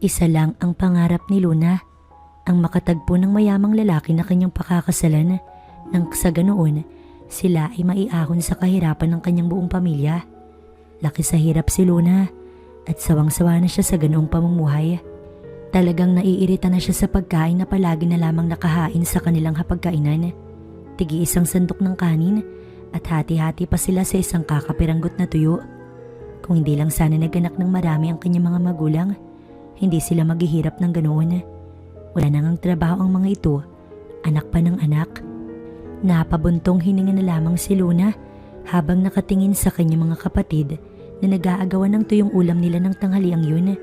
Isa lang ang pangarap ni Luna, ang makatagpo ng mayamang lalaki na kanyang pakakasalan nang sa ganoon sila ay maiahon sa kahirapan ng kanyang buong pamilya. Laki sa hirap si Luna at sawang-sawa na siya sa ganoong pamumuhay. Talagang naiirita na siya sa pagkain na palagi na lamang nakahain sa kanilang hapagkainan. Tigi isang sandok ng kanin at hati-hati pa sila sa isang kakapiranggot na tuyo. Kung hindi lang sana naganak ng marami ang kanyang mga magulang, hindi sila maghihirap ng ganoon. Wala na ngang trabaho ang mga ito, anak pa ng anak. Napabuntong hininga na lamang si Luna habang nakatingin sa kanyang mga kapatid na nag-aagawan ng tuyong ulam nila ng tanghaliang yun.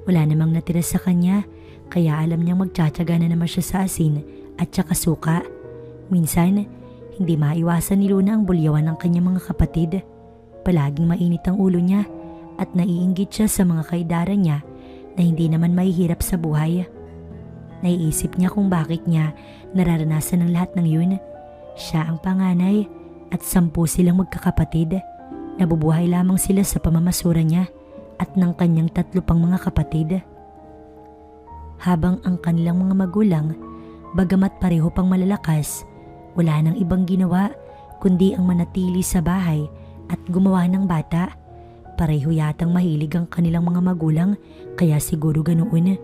Wala namang natira sa kanya kaya alam niyang magtsatsaga na naman siya sa asin at saka suka. Minsan, hindi maiwasan ni Luna ang bulyawan ng kanyang mga kapatid. Palaging mainit ang ulo niya at naiinggit siya sa mga kaidaran niya na hindi naman mahihirap sa buhay. Naiisip niya kung bakit niya nararanasan ang lahat ng yun. Siya ang panganay at 10 silang magkakapatid. Nabubuhay lamang sila sa pamamasura niya at ng kanyang 3 pang mga kapatid. Habang ang kanilang mga magulang, bagamat pareho pang malalakas, wala nang ibang ginawa kundi ang manatili sa bahay at gumawa ng bata. Pareho yatang mahilig ang kanilang mga magulang kaya siguro ganoon.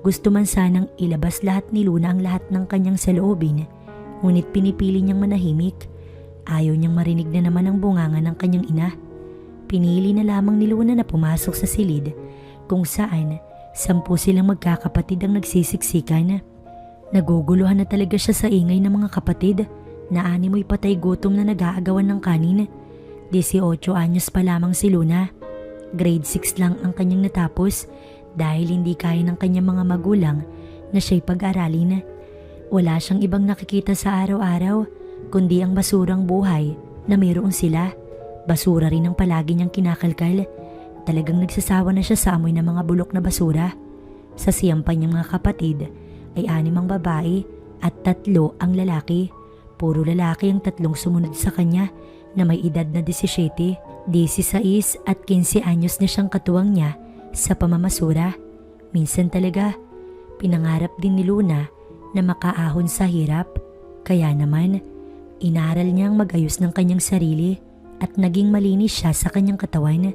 Gusto man sanang ilabas lahat ni Luna ang lahat ng kanyang saloobin, ngunit pinipili niyang manahimik. Ayaw niyang marinig na naman ang bunganga ng kanyang ina. Pinili na lamang ni Luna na pumasok sa silid kung saan 10 silang magkakapatid ang nagsisiksikan. Naguguluhan na talaga siya sa ingay ng mga kapatid na animoy patay gutom na nag-aagawan ng kanin. 18 anyos pa lamang si Luna. Grade 6 lang ang kanyang natapos dahil hindi kaya ng kanyang mga magulang na siya'y pag-aralin. Wala siyang ibang nakikita sa araw-araw kundi ang basurang buhay na mayroon sila. Basura rin ang palagi niyang kinakalkal. Talagang nagsasawa na siya sa amoy ng mga bulok na basura. Sa siyampan niyang mga kapatid ay 6 ang babae at 3 ang lalaki. Puro lalaki ang 3 sumunod sa kanya na may edad na 17, 16 at 15 anyos na siyang katuwang niya sa pamamasura. Minsan talaga, pinangarap din ni Luna na makaahon sa hirap. Kaya naman, inaral niyang mag-ayos ng kanyang sarili at naging malinis siya sa kanyang katawan.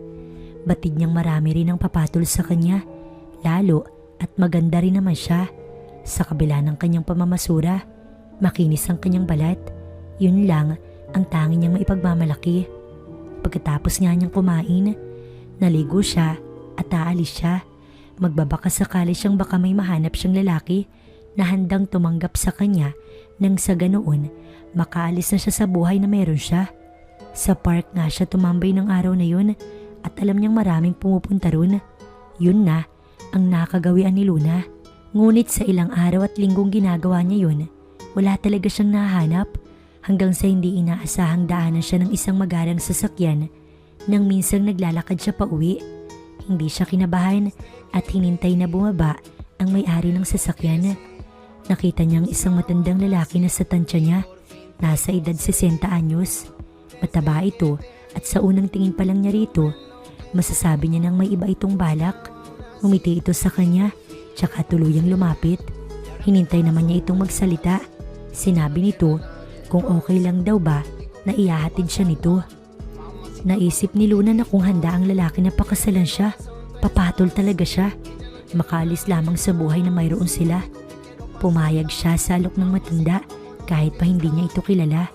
Batid niyang marami rin ang papatol sa kanya, lalo at maganda rin naman siya. Sa kabila ng kanyang pamamasura, makinis ang kanyang balat. Yun lang ang tangi niyang maipagmamalaki. Pagkatapos nga niyang kumain, naligo siya at aalis siya. Magbabaka sakali siyang baka may mahanap siyang lalaki na handang tumanggap sa kanya nang sa ganoon makaalis na siya sa buhay na meron siya. Sa park nga siya tumambay ng araw na yun at alam niyang maraming pumupunta ron. Yun na ang nakagawian ni Luna. Ngunit sa ilang araw at linggong ginagawa niya yun, wala talaga siyang nahanap hanggang sa hindi inaasahang daanan siya ng isang magarang sasakyan nang minsang naglalakad siya pa uwi. Hindi siya kinabahan at hinintay na bumaba ang may-ari ng sasakyan. Nakita niyang isang matandang lalaki na sa tansya niya, nasa edad 60 anyos. Mataba ito at sa unang tingin pa lang niya rito, masasabi niya nang may iba itong balak. Umiti ito sa kanya, tsaka tuluyang lumapit. Hinintay naman niya itong magsalita. Sinabi nito kung okay lang daw ba na ihahatid siya nito. Naisip ni Luna na kung handa ang lalaki na pakasalan siya, papatol talaga siya. Makaalis lamang sa buhay na mayroon sila. Pumayag siya sa alok ng matanda kahit pa hindi niya ito kilala.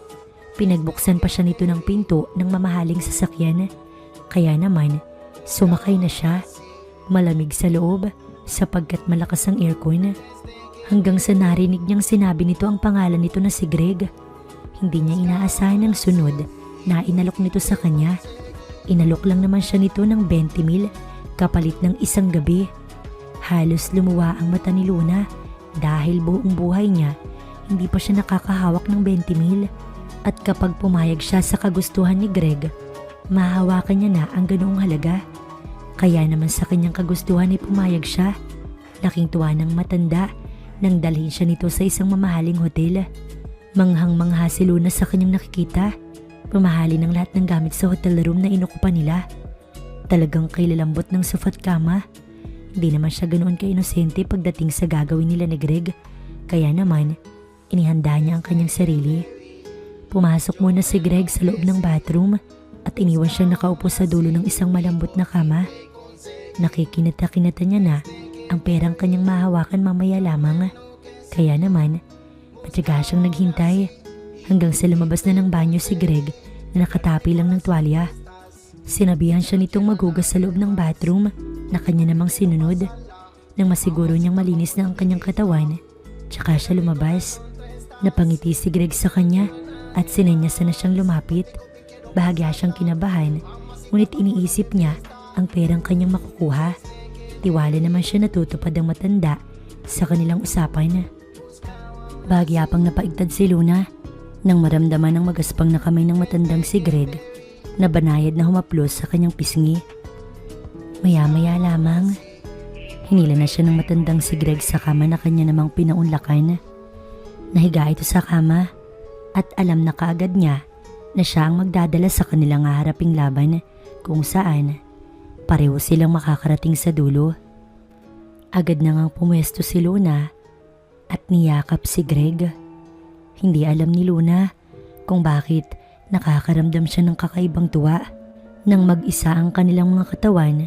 Pinagbuksan pa siya nito ng pinto ng mamahaling sasakyan. Kaya naman, sumakay na siya. Malamig sa loob sapagkat malakas ang aircon. Hanggang sa narinig niyang sinabi nito ang pangalan nito na si Greg. Hindi niya inaasahan ang sunod na inalok nito sa kanya. Inalok lang naman siya nito ng 20,000 kapalit ng isang gabi. Halos lumuwa ang mata ni Luna dahil buong buhay niya hindi pa siya nakakahawak ng 20,000. At kapag pumayag siya sa kagustuhan ni Greg, mahawakan niya na ang ganoong halaga. Kaya naman sa kanyang kagustuhan ay pumayag siya. Laking tuwa ng matanda nang dalhin siya nito sa isang mamahaling hotel. Manghang-mangha si Luna sa kanyang nakikita. Pumahali ng lahat ng gamit sa hotel room na inukupan nila. Talagang kailalambot ng sofa at kama. Hindi naman siya ganoon ka-inosente pagdating sa gagawin nila ni Greg. Kaya naman, inihanda niya ang kanyang sarili. Pumasok muna si Greg sa loob ng bathroom at iniwan siya nakaupo sa dulo ng isang malambot na kama. Nakikinata-kinata niya na ang perang kanyang mahawakan mamaya lamang. Kaya naman, matyaga siyang naghintay hanggang sa lumabas na ng banyo si Greg na nakatapi lang ng tuwalya. Sinabihan siya nitong maghugas sa loob ng bathroom na kanya namang sinunod. Nang masiguro niyang malinis na ang kanyang katawan, tsaka siya lumabas. Napangiti si Greg sa kanya at sinenyasan na siyang lumapit. Bahagya siyang kinabahan, ngunit iniisip niya ang perang kanyang makukuha. Tiwala naman siya natutupad ang matanda sa kanilang usapan. Bahagya pang napaigtad si Luna nang maramdaman ng magaspang na kamay ng matandang si Greg na banayad na humaplos sa kanyang pisngi. Maya-maya lamang, hinila na siya ng matandang si Greg sa kama na kanya namang pinaunlakan. Nahiga ito sa kama at alam na kaagad niya na siya ang magdadala sa kanilang haharaping laban kung saan pareho silang makakarating sa dulo. Agad na ngang pumwesto si Luna at niyakap si Greg. Hindi alam ni Luna kung bakit nakakaramdam siya ng kakaibang tuwa. Nang mag-isa ang kanilang mga katawan,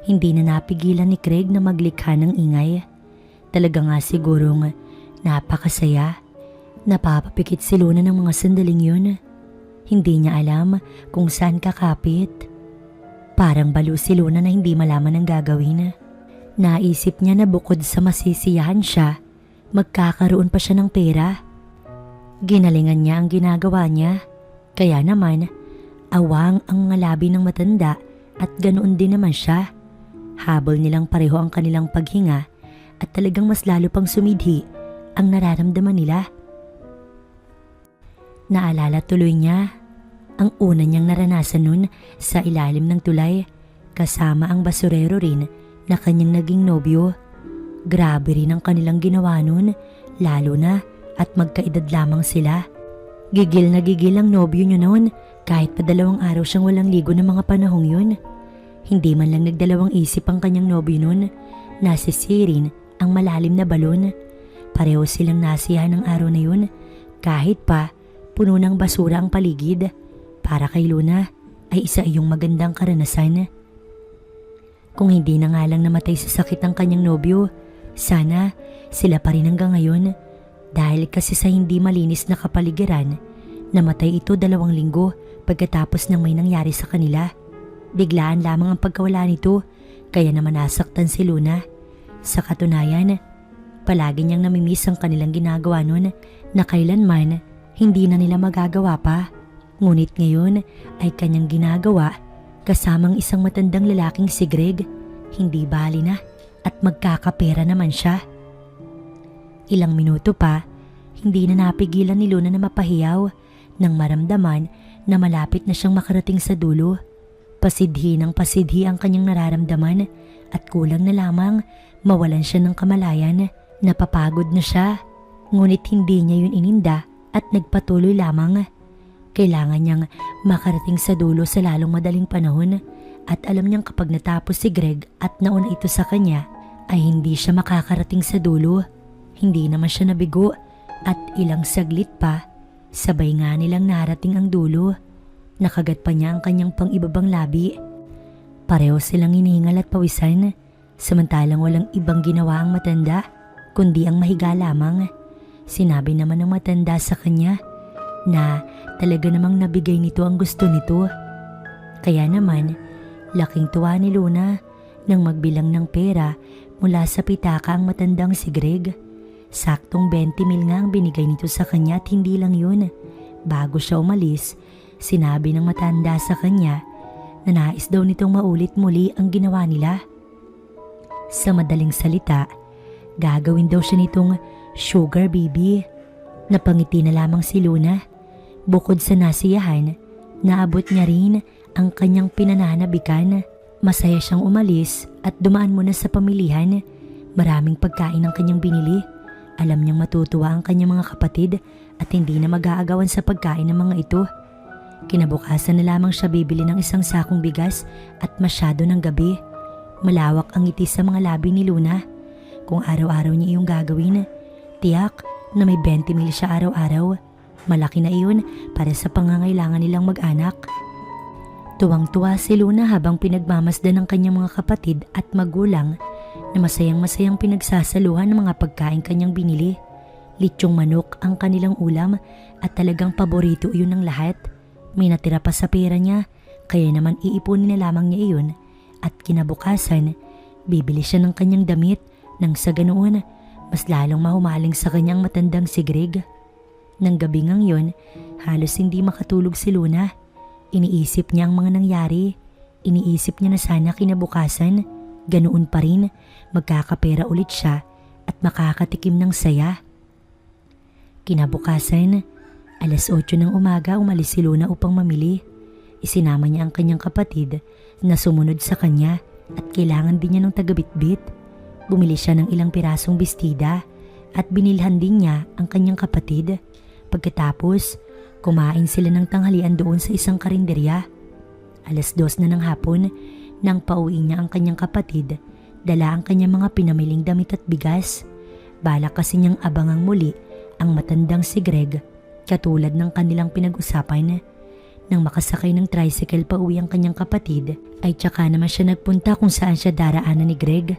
hindi na napigilan ni Greg na maglikha ng ingay. Talaga nga sigurong napakasaya. Napapapikit si Luna ng mga sandaling yun. Hindi niya alam kung saan kakapit. Parang balo si Luna na hindi malaman ang gagawin. Naisip niya na bukod sa masisiyahan siya, magkakaroon pa siya ng pera. Ginalingan niya ang ginagawa niya. Kaya naman, awang ang mga labi ng matanda at ganoon din naman siya. Habol nilang pareho ang kanilang paghinga at talagang mas lalo pang sumidhi ang nararamdaman nila. Naalala tuloy niya ang una niyang naranasan nun sa ilalim ng tulay kasama ang basurero rin na kanyang naging nobyo. Grabe rin ang kanilang ginawa nun, lalo na at magkaedad lamang sila. Gigil na gigil ang nobyo niya noon kahit pa 2 araw siyang walang ligo ng mga panahong yun. Hindi man lang nagdalawang isip ang kanyang nobyo noon na sisirin ang malalim na balon. Pareho silang nasiyahan ng araw na yun kahit pa puno ng basura ang paligid. Para kay Luna ay isa iyong magandang karanasan. Kung hindi na nga lang namatay sa sakit ang kanyang nobyo, sana sila pa rin hanggang ngayon. Dahil kasi sa hindi malinis na kapaligiran, namatay ito 2 linggo pagkatapos ng may nangyari sa kanila. Biglaan lamang ang pagkawala nito, kaya naman nasaktan si Luna. Sa katunayan, palagi niyang namimiss ang kanilang ginagawa nun na kailanman hindi na nila magagawa pa. Ngunit ngayon ay kanyang ginagawa kasamang isang matandang lalaking si Greg. Hindi bali na at magkakapera naman siya. Ilang minuto pa, hindi na napigilan ni Luna na mapahiyaw nang maramdaman na malapit na siyang makarating sa dulo. Pasidhi ng pasidhi ang kanyang nararamdaman at kulang na lamang mawalan siya ng kamalayan. Napapagod na siya, ngunit hindi niya yun ininda at nagpatuloy lamang. Kailangan niyang makarating sa dulo sa lalong madaling panahon at alam niyang kapag natapos si Greg at nauna ito sa kanya ay hindi siya makakarating sa dulo. Hindi naman siya nabigo at ilang saglit pa, sabay nga nilang narating ang dulo. Nakagat pa niya ang kanyang pang-ibabang labi. Pareho silang hinihingal at pawisan, samantalang walang ibang ginawa ang matanda, kundi ang mahiga lamang. Sinabi naman ng matanda sa kanya na talaga namang nabigay nito ang gusto nito. Kaya naman, laking tuwa ni Luna nang magbilang ng pera mula sa pitaka ang matandang si Greg. Saktong 20,000 nga ang binigay nito sa kanya at hindi lang yun. Bago siya umalis, sinabi ng matanda sa kanya na nais daw nitong maulit muli ang ginawa nila. Sa madaling salita, gagawin daw siya nitong sugar baby. Napangiti na lamang si Luna. Bukod sa nasiyahan, naabot niya rin ang kanyang pinananabikan. Masaya siyang umalis at dumaan muna sa pamilihan. Maraming pagkain ang kanyang binili. Alam niyang matutuwa ang kanyang mga kapatid at hindi na mag-aagawan sa pagkain ng mga ito. Kinabukasan na lamang siya bibili ng isang sakong bigas at masyado ng gabi. Malawak ang ngiti sa mga labi ni Luna. Kung araw-araw niya iyong gagawin, tiyak na may 20 mil siya araw-araw. Malaki na iyon para sa pangangailangan nilang mag-anak. Tuwang-tuwa si Luna habang pinagmamasdan ng kanyang mga kapatid at magulang na masayang-masayang pinagsasaluhan ng mga pagkain kanyang binili. Litsyong manok ang kanilang ulam at talagang paborito iyon ng lahat. May natira pa sa pera niya, kaya naman iipunin na lamang niya iyon at kinabukasan, bibili siya ng kanyang damit nang sa ganoon, mas lalong mahumaling sa kanyang matandang si Greg. Nang gabi ngang yon, halos hindi makatulog si Luna. Iniisip niya ang mga nangyari. Iniisip niya na sana kinabukasan, ganoon pa rin, magkakapera ulit siya at makakatikim ng saya. Kinabukasan, alas 8 ng umaga umalis si Luna upang mamili. Isinama niya ang kanyang kapatid na sumunod sa kanya at kailangan din niya ng tagabitbit. Bumili siya ng ilang pirasong bestida at binilhan din niya ang kanyang kapatid. Pagkatapos, kumain sila ng tanghalian doon sa isang karinderya. Alas 2 na ng hapon nang pauwi niya ang kanyang kapatid, dala ang kanyang mga pinamiling damit at bigas. Balak kasi niyang abangang muli ang matandang si Greg katulad ng kanilang pinag-usapan. Nang makasakay ng tricycle pa uwi ang kanyang kapatid, ay tsaka naman siya nagpunta kung saan siya daraanan ni Greg.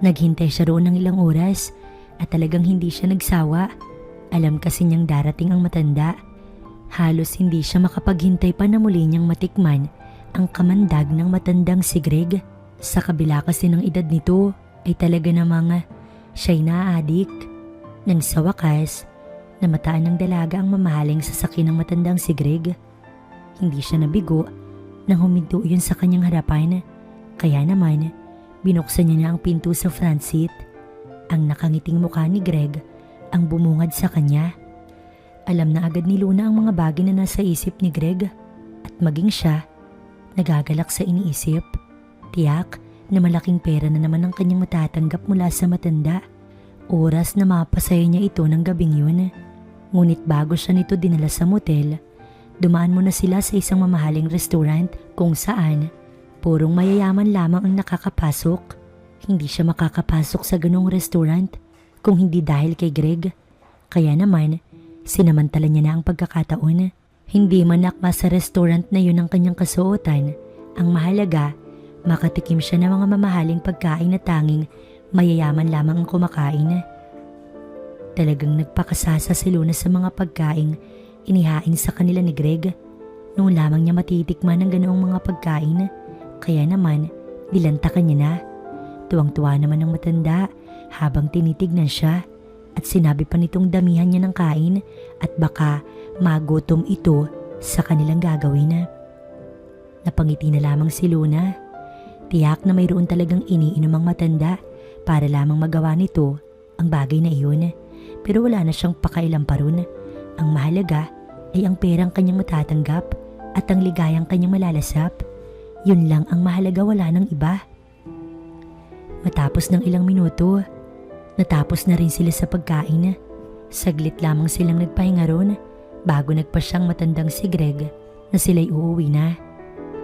Naghintay siya roon ng ilang oras at talagang hindi siya nagsawa. Alam kasi niyang darating ang matanda. Halos hindi siya makapaghintay pa na muli niyang matikman ang kamandag ng matandang si Greg. Sa kabila kasi ng edad nito ay talaga namang siya'y na-addict. Nang sa wakas, namataan ng dalaga ang mamahaling sasakyan ng matandang si Greg. Hindi siya nabigo nang huminto yun sa kanyang harapan. Kaya naman, binuksan niya na ang pinto sa front seat. Ang nakangiting mukha ni Greg ang bumungad sa kanya. Alam na agad ni Luna ang mga bagay na nasa isip ni Greg at maging siya, nagagalak sa iniisip. Tiyak na malaking pera na naman ang kanyang matatanggap mula sa matanda. Oras na mapasaya niya ito ng gabing yun. Ngunit bago siya nito dinala sa motel, dumaan muna sila sa isang mamahaling restaurant kung saan purong mayayaman lamang ang nakakapasok. Hindi siya makakapasok sa ganong restaurant kung hindi dahil kay Greg. Kaya naman, sinamantala niya na ang pagkakataon. Hindi man nakma sa restaurant na yun ang kanyang kasuotan. Ang mahalaga, makatikim siya ng mga mamahaling pagkain na tanging mayayaman lamang ang kumakain. Talagang nagpakasasa si Luna sa mga pagkain inihain sa kanila ni Greg. Noong lamang niya matitikman ng ganoong mga pagkain, kaya naman nilantakan niya na. Tuwang-tuwa naman ang matanda habang tinitignan siya at sinabi pa nitong damihan niya ng kain at baka magutom ito sa kanilang gagawin. Napangiti na lamang si Luna. Tiyak na mayroon talagang iniinom ang matanda para lamang magawa nito ang bagay na iyon. Pero wala na siyang pakailan pa ron. Ang mahalaga ay ang perang kanyang matatanggap at ang ligayang kanyang malalasap. Yun lang ang mahalaga, wala nang iba. Matapos ng ilang minuto, natapos na rin sila sa pagkain. Saglit lamang silang nagpahinga ron bago nagpasyang matandang si Greg na sila'y uuwi na.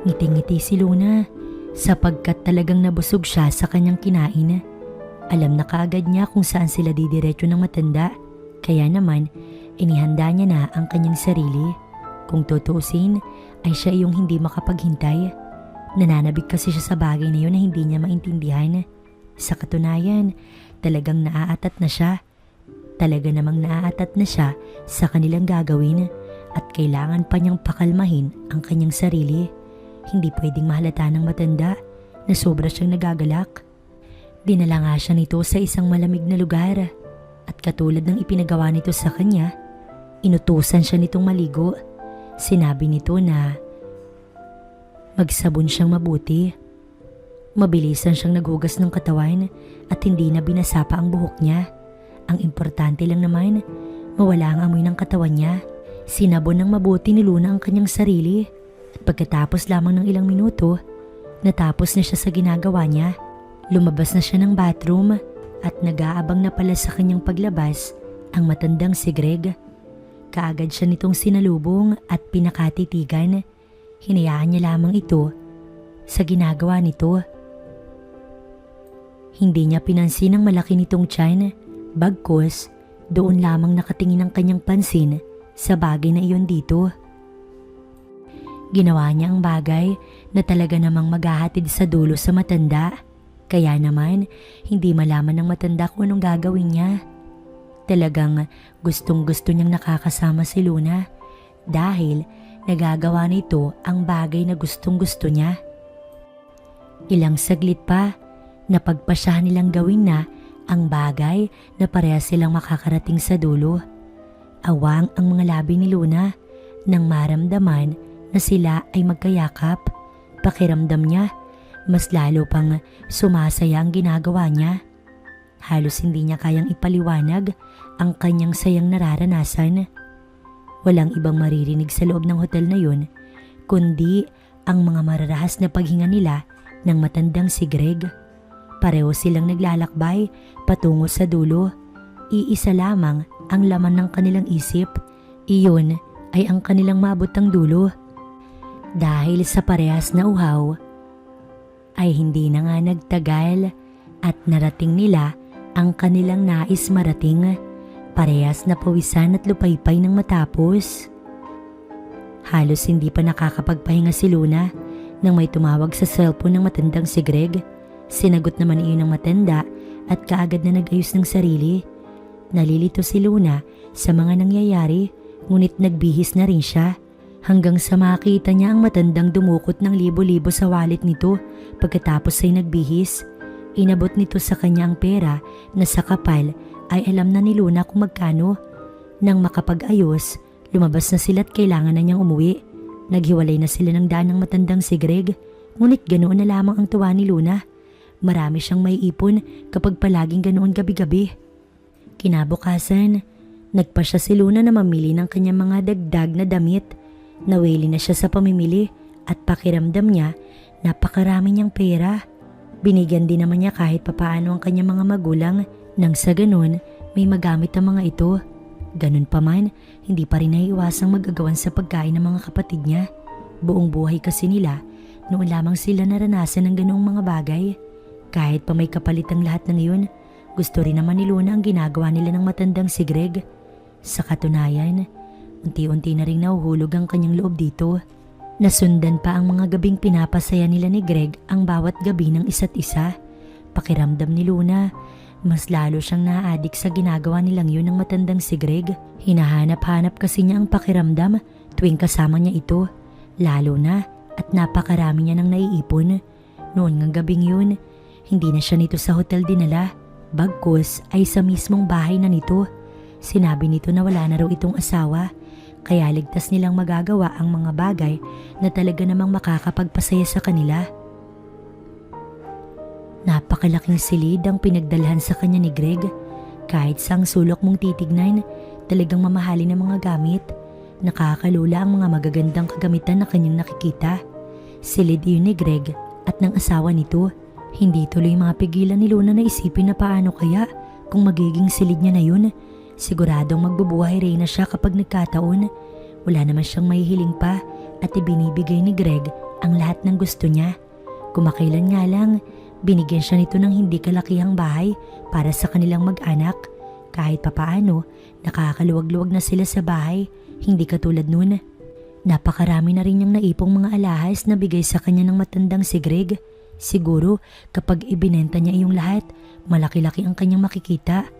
Ngiting-ngiti si Luna sapagkat talagang nabusog siya sa kanyang kinain. Alam na kaagad niya kung saan sila didiretso ng matanda, kaya naman inihanda niya na ang kanyang sarili. Kung tutuusin ay siya yung hindi makapaghintay. Nananabik kasi siya sa bagay na yun na hindi niya maintindihan. Sa katunayan, talagang naaatat na siya. Talaga namang naaatat na siya sa kanilang gagawin at kailangan pa niyang pakalmahin ang kanyang sarili. Hindi pwedeng mahalata ng matanda na sobra siyang nagagalak. Dinala nga siya nito sa isang malamig na lugar at katulad ng ipinagawa nito sa kanya, inutusan siya nitong maligo. Sinabi nito na magsabon siyang mabuti. Mabilisan siyang naghugas ng katawan at hindi na binasa pa ang buhok niya. Ang importante lang naman, mawala ang amoy ng katawan niya. Sinabon ng mabuti ni Luna ang kanyang sarili at pagkatapos lamang ng ilang minuto, natapos na siya sa ginagawa niya. Lumabas na siya ng bathroom at nag-aabang na pala sa kanyang paglabas ang matandang si Greg. Kaagad siya nitong sinalubong at pinakatitigan. Hinayaan niya lamang ito sa ginagawa nito. Hindi niya pinansin ang malaki nitong tiyan, bagkus doon lamang nakatingin ang kanyang pansin sa bagay na iyon dito. Ginawa niya ang bagay na talaga namang maghahatid sa dulo sa matanda. Kaya naman, hindi malaman ng matanda kung anong gagawin niya. Talagang gustong-gusto niyang nakakasama si Luna dahil nagagawa nito ang bagay na gustong-gusto niya. Ilang saglit pa, napagpasyahan nilang gawin na ang bagay na parehas silang makakarating sa dulo. Awang ang mga labi ni Luna nang maramdaman na sila ay magkayakap. Pakiramdam niya, mas lalo pang sumasaya ang ginagawa niya. Halos hindi niya kayang ipaliwanag ang kanyang sayang nararanasan. Walang ibang maririnig sa loob ng hotel na yun, kundi ang mga mararahas na paghinga nila ng matandang si Greg. Pareho silang naglalakbay patungo sa dulo. Iisa lamang ang laman ng kanilang isip. Iyon ay ang kanilang maabotang dulo. Dahil sa parehas na uhaw, ay hindi na nga nagtagal at narating nila ang kanilang nais marating. Parehas na pawisan at lupaypay ng matapos. Halos hindi pa nakakapagpahinga si Luna nang may tumawag sa cellphone ng matandang si Greg. Sinagot naman iyon ng matanda at kaagad na nag-ayos ng sarili. Nalilito si Luna sa mga nangyayari, ngunit nagbihis na rin siya hanggang sa makita niya ang matandang dumukot ng libo-libo sa wallet nito. Pagkatapos ay nagbihis, inabot nito sa kanya ang pera na sa kapal ay alam na ni Luna kung magkano. Nang makapag-ayos, lumabas na sila at kailangan na niyang umuwi. Naghiwalay na sila ng daan ng matandang si Greg, ngunit ganoon na lamang ang tuwa ni Luna. Marami siyang may ipon kapag palaging ganoon gabi-gabi. Kinabukasan, nagpasya si Luna na mamili ng kanyang mga dagdag na damit. Nawili na siya sa pamimili at pakiramdam niya napakarami niyang pera. Binigyan din naman niya kahit papaano ang kanyang mga magulang nang sa ganun may magamit ang mga ito. Ganun pa man, hindi pa rin naiiwasang mag-agawan sa pagkain ng mga kapatid niya. Buong buhay kasi nila, noon lamang sila naranasan ng ganoong mga bagay. Kahit pa may kapalit ang lahat ng iyon, gusto rin naman ni Luna ang ginagawa nila ng matandang si Greg. Sa katunayan, unti-unti na rin nahuhulog ang kanyang loob dito. Nasundan pa ang mga gabing pinapasaya nila ni Greg ang bawat gabi ng isa't isa. Pakiramdam ni Luna, mas lalo siyang naa-addict sa ginagawa nilang yun ng matandang si Greg. Hinahanap-hanap kasi niya ang pakiramdam tuwing kasama niya ito. Lalo na at napakarami niya nang naiipon. Noon ngang gabing yun, hindi na siya nito sa hotel dinala. Bagkus ay sa mismong bahay na nito. Sinabi nito na wala na raw itong asawa, kaya ligtas nilang magagawa ang mga bagay na talaga namang makakapagpasaya sa kanila. Napakalaking silid ang pinagdalhan sa kanya ni Greg. Kahit sang sulok mong titignan, talagang mamahalin ang mga gamit. Nakakalula ang mga magagandang kagamitan na kanyang nakikita. Silid iyon ni Greg at ng asawa nito. Hindi tuloy mapigilan ni Luna na isipin na paano kaya kung magiging silid niya na yun. Siguradong magbubuhay rin na siya kapag nagkataon. Wala naman siyang mahihiling pa at ibinibigay ni Greg ang lahat ng gusto niya. Kumakailan nga lang, binigyan siya nito ng hindi kalakihang bahay para sa kanilang mag-anak. Kahit papaano, nakakaluwag-luwag na sila sa bahay, hindi katulad nun. Napakarami na rin niyang naipong mga alahas na bigay sa kanya ng matandang si Greg. Siguro kapag ibinenta niya iyong lahat, malaki-laki ang kanyang makikita.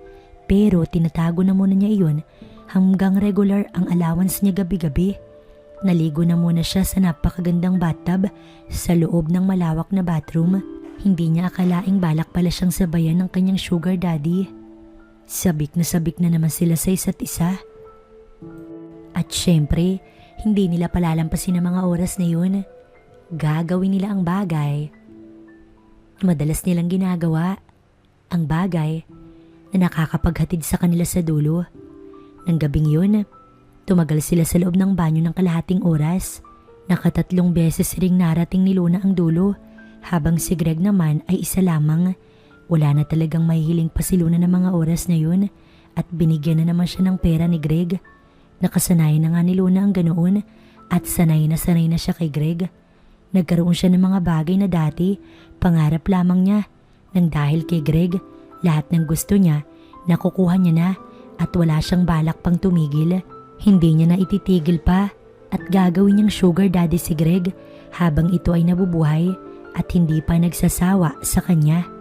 Pero tinatago na muna niya iyon hanggang regular ang allowance niya gabi-gabi. Naligo na muna siya sa napakagandang bathtub sa loob ng malawak na bathroom. Hindi niya akalaing balak pala siyang sabayan ng kanyang sugar daddy. Sabik na naman sila sa isa't isa. At syempre, hindi nila palalampasin ang mga oras na yun. Gagawin nila ang bagay madalas nilang ginagawa, ang bagay na nakakapaghatid sa kanila sa dulo. Nang gabing yun, tumagal sila sa loob ng banyo ng kalahating oras. Nakatatlong beses ring narating ni Luna ang dulo, habang si Greg naman ay isa lamang. Wala na talagang mahihiling pa si Luna ng mga oras na yun at binigyan na naman siya ng pera ni Greg. Nakasanayan na nga ni Luna ang ganoon at sanay na siya kay Greg. Nagkaroon siya ng mga bagay na dati, pangarap lamang niya, nang dahil kay Greg, lahat ng gusto niya, nakukuha niya na at wala siyang balak pang tumigil. Hindi niya na ititigil pa at gagawin niyang sugar daddy si Greg habang ito ay nabubuhay at hindi pa nagsasawa sa kanya.